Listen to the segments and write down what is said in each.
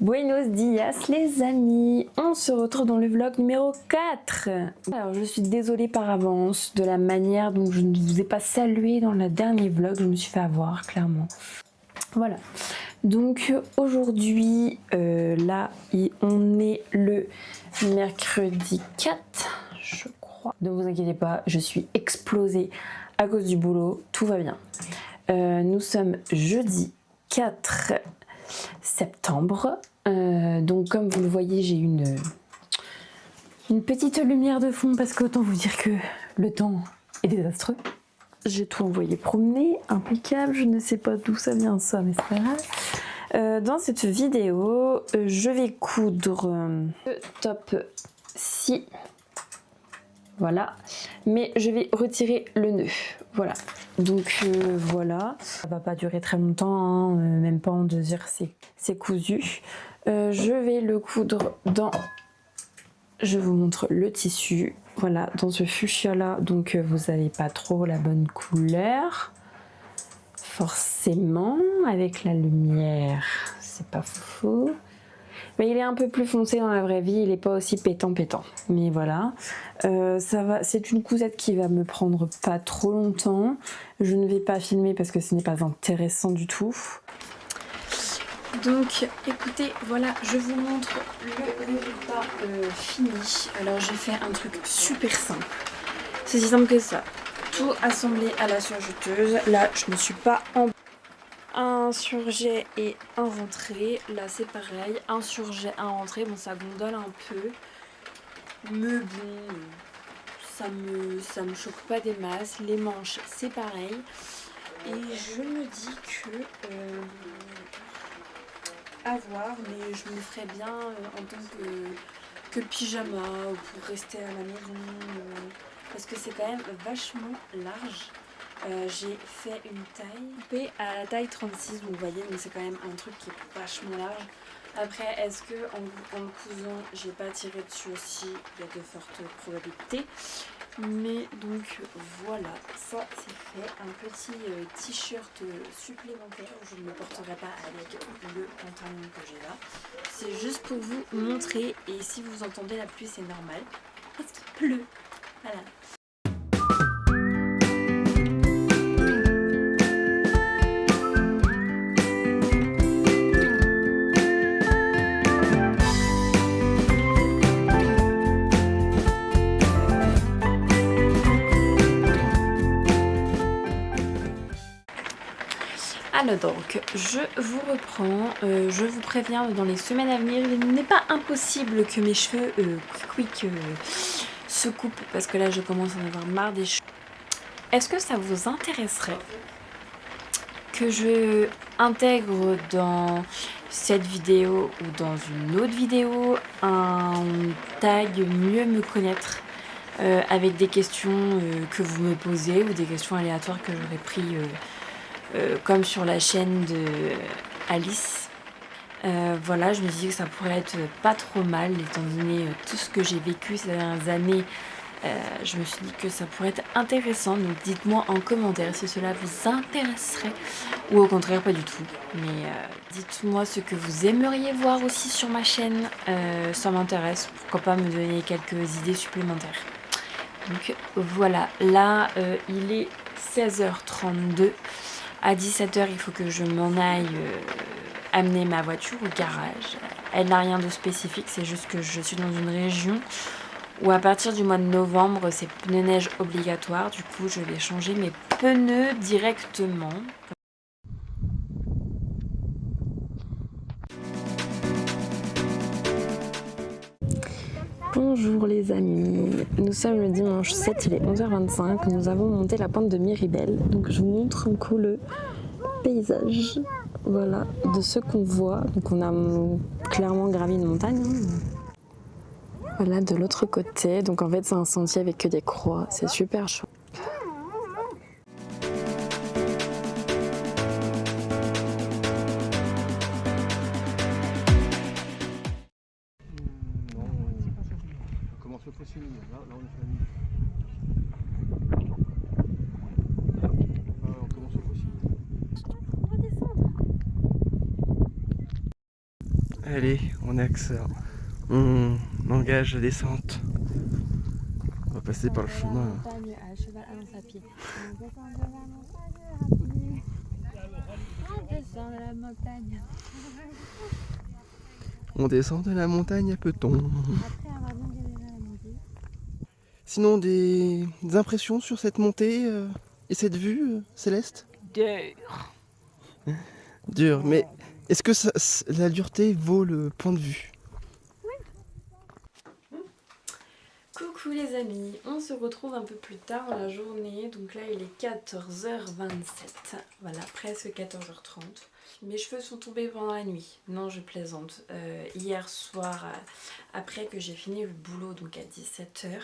Buenos dias les amis, on se retrouve dans le vlog numéro 4. Alors je suis désolée par avance de la manière dont je ne vous ai pas salué dans le dernier vlog, je me suis fait avoir clairement. Voilà, donc aujourd'hui là on est le mercredi 4 je crois. Ne vous inquiétez pas, je suis explosée à cause du boulot, tout va bien. Nous sommes jeudi 4 septembre. Donc comme vous le voyez, j'ai une petite lumière de fond parce qu'autant vous dire que le temps est désastreux. J'ai tout envoyé promener, impeccable, je ne sais pas d'où ça vient ça, mais c'est pas grave. Dans cette vidéo, je vais coudre le top 6. Voilà, mais je vais retirer le nœud, voilà. Donc voilà, ça va pas durer très longtemps, hein, même pas en 2 heures, c'est cousu. Je vais le coudre dans, je vous montre le tissu, voilà, dans ce fuchsia là, donc vous avez pas trop la bonne couleur, forcément, avec la lumière, c'est pas faux. Mais il est un peu plus foncé dans la vraie vie, il n'est pas aussi pétant. Mais voilà, ça va. C'est une cousette qui va me prendre pas trop longtemps. Je ne vais pas filmer parce que ce n'est pas intéressant du tout. Donc écoutez, voilà, je vous montre le résultat fini. Alors j'ai fait un truc super simple. C'est si simple que ça. Tout assemblé à la surjeteuse. Là, je ne suis pas en... Un surjet et un rentré, là c'est pareil, un surjet, un rentré, bon ça gondole un peu, mais bon, ça me choque pas des masses, les manches c'est pareil, et je me dis que, à voir, mais je me ferais bien en tant que pyjama, ou pour rester à la maison, parce que c'est quand même vachement large. J'ai fait une taille coupée à la taille 36, donc vous voyez, mais c'est quand même un truc qui est vachement large. Après, est-ce que en le cousant, j'ai pas tiré dessus aussi? Il y a de fortes probabilités. Mais donc voilà, ça c'est fait. Un petit t-shirt supplémentaire. Je ne le porterai pas avec le pantalon que j'ai là. C'est juste pour vous montrer. Et si vous entendez la pluie, c'est normal. Parce qu'il pleut. Voilà. Alors donc, je vous reprends, je vous préviens, dans les semaines à venir, il n'est pas impossible que mes cheveux se coupent, parce que là je commence à en avoir marre des cheveux. Est-ce que ça vous intéresserait que je intègre dans cette vidéo ou dans une autre vidéo un tag mieux me connaître avec des questions que vous me posez ou des questions aléatoires que j'aurais pris comme sur la chaîne de Alice. Voilà, je me dis que ça pourrait être pas trop mal étant donné tout ce que j'ai vécu ces dernières années. Je me suis dit que ça pourrait être intéressant, donc dites-moi en commentaire si cela vous intéresserait ou au contraire pas du tout. Mais dites-moi ce que vous aimeriez voir aussi sur ma chaîne, ça m'intéresse, pourquoi pas me donner quelques idées supplémentaires. Donc voilà, là il est 16h32. À 17h, il faut que je m'en aille amener ma voiture au garage. Elle n'a rien de spécifique, c'est juste que je suis dans une région où à partir du mois de novembre, c'est pneus neige obligatoire. Du coup, je vais changer mes pneus directement. Bonjour les amis, nous sommes le dimanche 7, il est 11h25, nous avons monté la pente de Miribel, donc je vous montre un coup le paysage, voilà, de ce qu'on voit, donc on a clairement gravi une montagne, hein. Voilà de l'autre côté, donc en fait c'est un sentier avec que des croix, c'est super chaud. Allez, on axe. On engage la descente. On va passer par le chemin. À cheval à lance à pied. On descend de la montagne à pied. On descend de la montagne. On descend de la montagne à peloton. Après avoir bien galéré à la montée. Sinon, des impressions sur cette montée et cette vue, Céleste? Dur, mais est-ce que la dureté vaut le point de vue? Coucou les amis, on se retrouve un peu plus tard dans la journée, donc là il est 14h27, voilà presque 14h30. Mes cheveux sont tombés pendant la nuit, non je plaisante. Hier soir, après que j'ai fini le boulot, donc à 17h,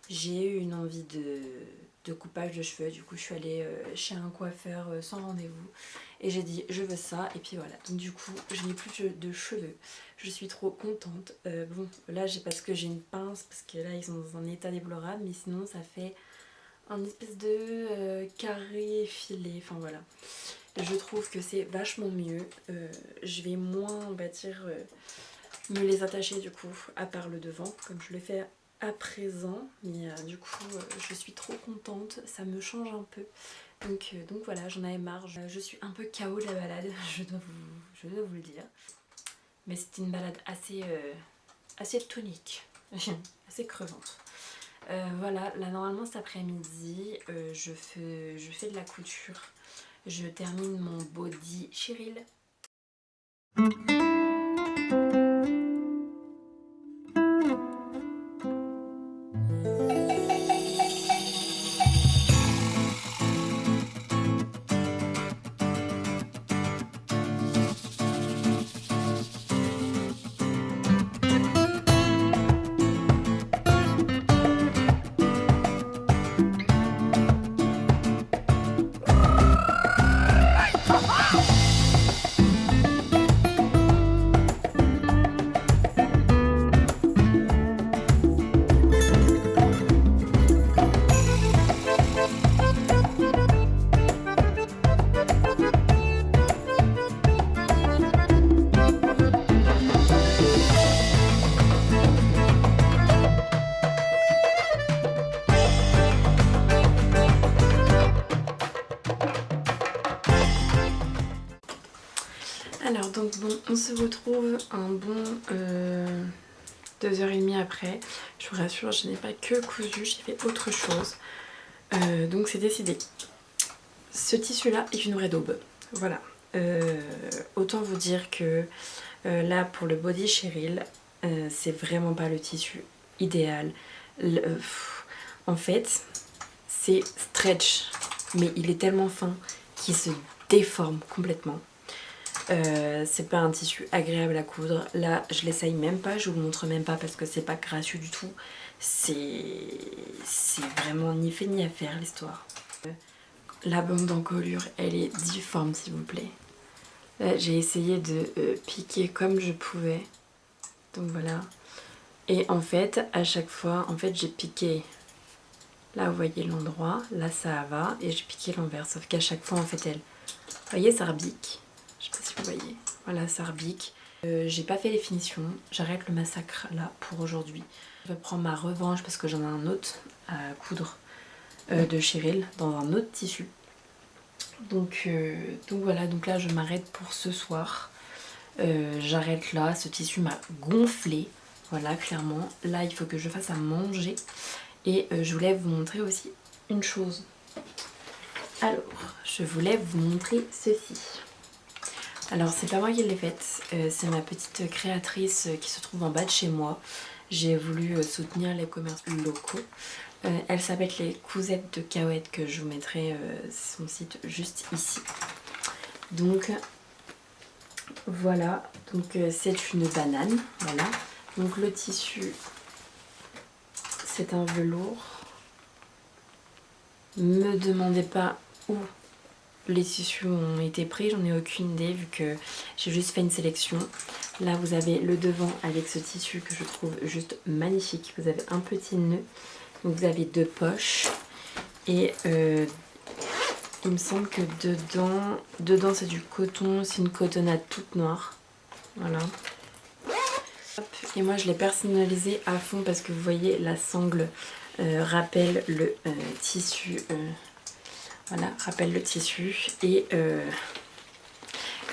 j'ai eu une envie de coupage de cheveux, du coup je suis allée chez un coiffeur sans rendez-vous et j'ai dit je veux ça et puis voilà, donc du coup je n'ai plus de cheveux, je suis trop contente. Bon là j'ai parce que j'ai une pince parce que là ils sont dans un état déplorable, mais sinon ça fait un espèce de carré effilé, enfin voilà, je trouve que c'est vachement mieux. Je vais moins on va dire me les attacher du coup à part le devant comme je le fais à présent, mais du coup je suis trop contente, ça me change un peu, donc voilà, j'en avais marre, je suis un peu KO de la balade, je dois vous le dire, mais c'était une balade assez tonique, assez crevante. Voilà, là normalement cet après-midi je fais de la couture, je termine mon body Cheryl. Alors donc bon, on se retrouve un bon 2h30 après. Je vous rassure, je n'ai pas que cousu, j'ai fait autre chose. Donc c'est décidé. Ce tissu là est une vraie daube. Voilà. Autant vous dire que là pour le body Cheryl, c'est vraiment pas le tissu idéal. En fait, c'est stretch, mais il est tellement fin qu'il se déforme complètement. C'est pas un tissu agréable à coudre. Là je l'essaye même pas, je vous le montre même pas parce que c'est pas gracieux du tout. C'est vraiment ni fait ni à faire l'histoire. La bande d'encolure elle est difforme s'il vous plaît. Là j'ai essayé de piquer comme je pouvais. Donc voilà. Et en fait à chaque fois en fait j'ai piqué. Là vous voyez l'endroit, là ça va et j'ai piqué l'envers. Sauf qu'à chaque fois en fait elle, vous voyez ça rebique. Je sais pas si vous voyez, voilà ça rebique. J'ai pas fait les finitions, j'arrête le massacre là pour aujourd'hui. Je vais prendre ma revanche parce que j'en ai un autre à coudre de Cheryl dans un autre tissu. Donc voilà, donc là je m'arrête pour ce soir. J'arrête là, ce tissu m'a gonflé, voilà clairement. Là il faut que je fasse à manger et je voulais vous montrer aussi une chose. Alors, je voulais vous montrer ceci. Alors c'est pas moi qui l'ai faite, c'est ma petite créatrice qui se trouve en bas de chez moi. J'ai voulu soutenir les commerces locaux. Elle s'appelle les Cousettes de Cahuète, que je vous mettrai son site juste ici. Donc voilà, donc c'est une banane, voilà. Donc le tissu, c'est un velours. Me demandez pas où les tissus ont été pris, j'en ai aucune idée vu que j'ai juste fait une sélection. Là vous avez le devant avec ce tissu que je trouve juste magnifique. Vous avez un petit nœud, donc vous avez deux poches et il me semble que dedans c'est du coton, c'est une cotonnade toute noire. Voilà. Et moi je l'ai personnalisé à fond parce que vous voyez la sangle rappelle le tissu. Voilà, rappelle le tissu. Et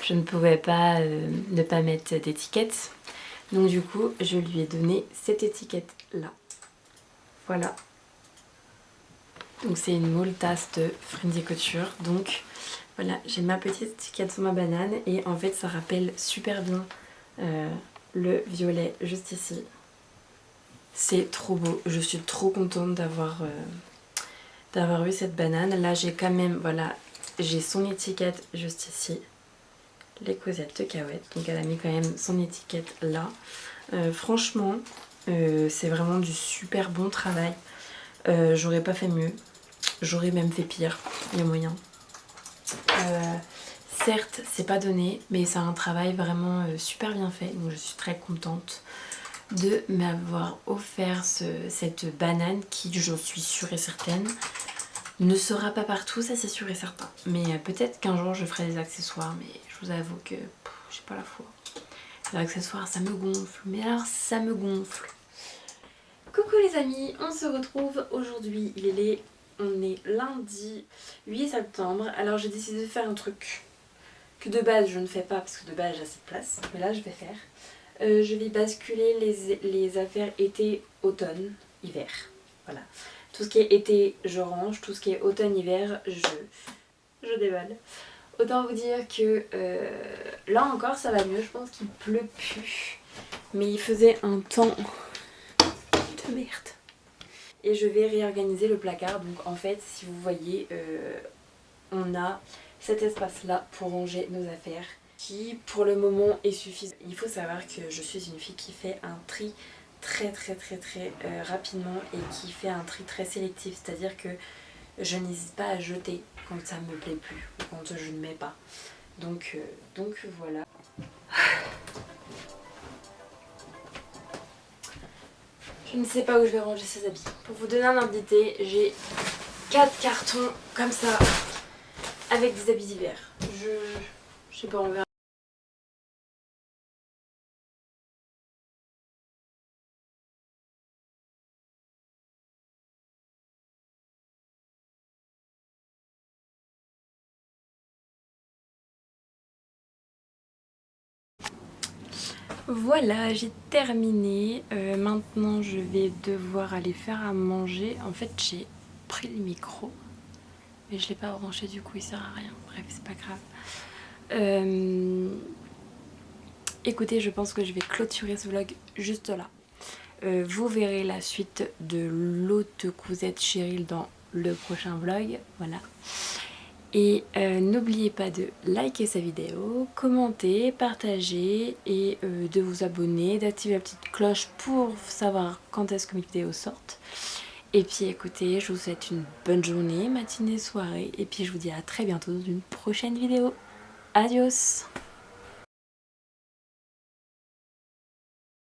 je ne pouvais pas ne pas mettre d'étiquette. Donc du coup je lui ai donné cette étiquette là. Voilà. Donc c'est une moule tasse de Frenzy Couture. Donc voilà, j'ai ma petite étiquette sur ma banane et en fait ça rappelle super bien le violet juste ici. C'est trop beau, je suis trop contente d'avoir eu cette banane. Là j'ai quand même, voilà, j'ai son étiquette juste ici. Les cosettes de Cahuète, donc elle a mis quand même son étiquette là. Franchement, c'est vraiment du super bon travail. J'aurais pas fait mieux, j'aurais même fait pire, il y a moyen. Certes, c'est pas donné, mais c'est un travail vraiment super bien fait, donc je suis très contente de m'avoir offert cette banane qui, j'en suis sûre et certaine, ne sera pas partout, ça c'est sûr et certain. Mais peut-être qu'un jour je ferai des accessoires, mais je vous avoue que j'ai pas la foi. Les accessoires ça me gonfle, mais alors ça me gonfle. Coucou les amis, on se retrouve aujourd'hui, on est lundi 8 septembre. Alors j'ai décidé de faire un truc que de base je ne fais pas parce que de base j'ai assez de place, mais là je vais faire. Je vais basculer les affaires été, automne, hiver. Voilà. Tout ce qui est été, je range. Tout ce qui est automne, hiver, je déballe. Autant vous dire que là encore ça va mieux. Je pense qu'il pleut plus. Mais il faisait un temps de merde. Et je vais réorganiser le placard. Donc en fait, si vous voyez, on a cet espace-là pour ranger nos affaires, qui pour le moment est suffisant. Il faut savoir que je suis une fille qui fait un tri très rapidement et qui fait un tri très sélectif, c'est-à-dire que je n'hésite pas à jeter quand ça me plaît plus ou quand je ne mets pas. Donc voilà. Je ne sais pas où je vais ranger ces habits. Pour vous donner un ordre d'idée, j'ai 4 cartons comme ça avec des habits d'hiver. Je sais pas, on verra. Voilà, j'ai terminé. Maintenant, je vais devoir aller faire à manger. En fait, j'ai pris le micro, mais je l'ai pas branché, du coup, il sert à rien. Bref, c'est pas grave. Écoutez, je pense que je vais clôturer ce vlog juste là. Vous verrez la suite de l'autre cousette Cheryl dans le prochain vlog. Voilà. Et n'oubliez pas de liker sa vidéo, commenter, partager et de vous abonner, d'activer la petite cloche pour savoir quand est-ce que mes vidéos sortent. Et puis écoutez, je vous souhaite une bonne journée, matinée, soirée et puis je vous dis à très bientôt dans une prochaine vidéo. Adios!